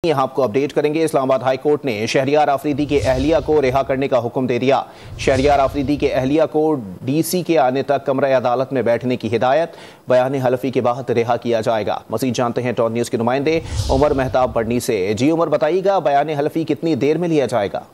यहाँ आपको अपडेट करेंगे। इस्लामाबाद हाई कोर्ट ने शहरियार आफरीदी के अहलिया को रिहा करने का हुक्म दे दिया। शहरियार आफरीदी के अहलिया को डीसी के आने तक कमरा अदालत में बैठने की हिदायत। बयान हलफी के बाद रिहा किया जाएगा। मजीद जानते हैं टॉन न्यूज़ के नुमाइंदे उमर मेहताब बढ़नी से। जी उमर, बताइएगा बयान हलफी कितनी देर में लिया जाएगा?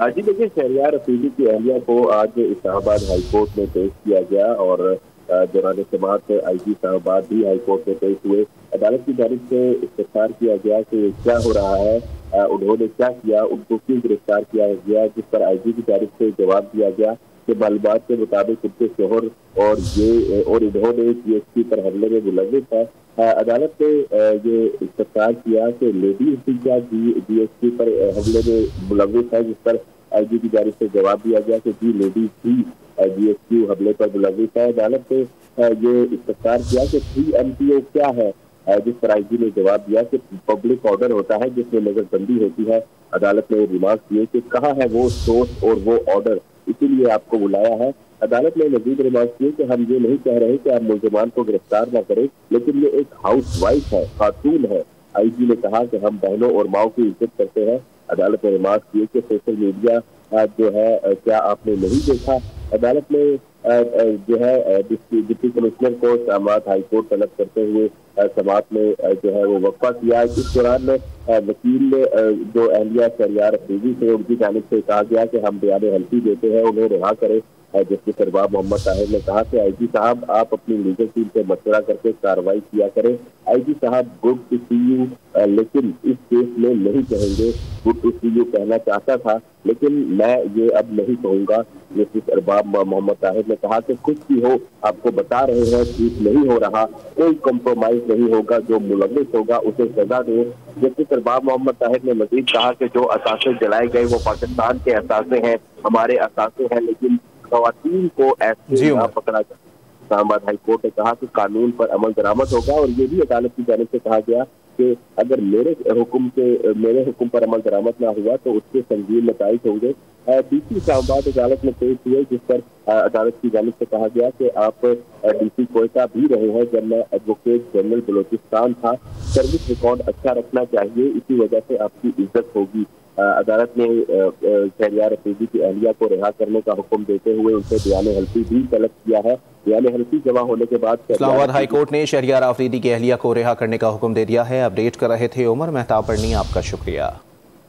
जी देखिए, शहरियार आफरीदी की अहलिया को आज इस्लामाबाद हाई कोर्ट में पेश किया गया और दौरान समाअत IG इस्लामाबाद भी हाई कोर्ट में पेश हुए। अदालत की जानिब से इस्तफसार किया गया कि क्या हो रहा है, उन्होंने क्या किया, उनको क्यों गिरफ्तार किया गया, जिस पर IG की जानिब से जवाब दिया गया कि मालूमात के मुताबिक उनके शोहर और इन्होंने GSP पर हमले में मुलव्विस है। अदालत ने ये इस्तफसार किया कि लेडीज भी क्या GSP पर हमले में मुलव्विस है, जिस पर IG की जानिब से जवाब दिया गया कि जी लेडीज भी GSP हमले पर मुलव्विस है। अदालत ने ये इस्तफसार किया कि 3 MPO क्या है, जिस पर IG ने जवाब दिया कि पब्लिक ऑर्डर होता है जिसमें नजरबंदी होती है। अदालत ने रिमार्क किए कि कहाँ है वो सोर्स और वो ऑर्डर, इसीलिए आपको बुलाया है। अदालत ने मजीद रिमार्क किए कि हम ये नहीं कह रहे कि आप मुलजमान को गिरफ्तार न करें, लेकिन ये एक हाउस वाइफ है, खातून है। IG ने कहा कि हम बहनों और माओ की इज्जत करते हैं। अदालत ने रिमार्क किए कि सोशल मीडिया जो है क्या आपने नहीं देखा। अदालत ने जो है डिप्टी कमिश्नर को इस्लामाबाद हाई कोर्ट तलब करते हुए समाअत में जो है वो वक्फा किया। इस दौरान वकील ने जो अहलिया शहरियार आफरीदी से उनकी जानिब से कहा गया कि हम बयान हल्फी देते हैं, उन्हें रिहा करें। जस्टिस अरबाब मोहम्मद ताहिर ने कहा कि IG साहब आप अपनी लीगल टीम से मशवरा करके कार्रवाई किया करें। IG साहब गुड टू सी यू, लेकिन इस केस में नहीं कहेंगे। गुड टू सी यू कहना चाहता था, लेकिन मैं ये अब नहीं कहूँगा। जस्टिस अरबाब मोहम्मद ताहिर ने कहा कि कुछ भी हो, आपको बता रहे हैं ठीक नहीं हो रहा, कोई कॉम्प्रोमाइज नहीं होगा, जो मुलव्विस होगा उसे सजा दे। जस्टिस अरबाब मोहम्मद ताहिर ने मजीद कहा कि जो असासे जलाए गए वो पाकिस्तान के असासे हैं, हमारे असासे हैं, लेकिन खवातीन को ऐसे न पकड़ा जाए। इस्लामाबाद हाई कोर्ट ने कहा कि कानून पर अमल दरामद होगा और ये भी अदालत की जानिब से कहा गया कि अगर मेरे हुक्म पर अमल दरामद ना हुआ तो उसके संगीन नताइज होंगे। DC इस्लामाबाद अदालत में पेश हुए, जिस पर अदालत की जानिब से कहा गया कि आप DC कोयटा भी रहे हैं जब मैं एडवोकेट जनरल बलोचिस्तान था, सर्विस रिकॉर्ड अच्छा रखना चाहिए, इसी वजह से आपकी इज्जत होगी। अदालत ने शहरियार आफरीदी की अहलिया को रिहा करने का हुक्म देते हुए उनसे बयान हल्फी भी तलब किया है। बयान हल्फी जमा होने के बाद इस्लामाबाद हाई कोर्ट ने शहरियार आफरीदी की अहलिया को रिहा करने का हुक्म दे दिया है। अपडेट कर रहे थे उमर मेहताब बढ़नी, आपका शुक्रिया।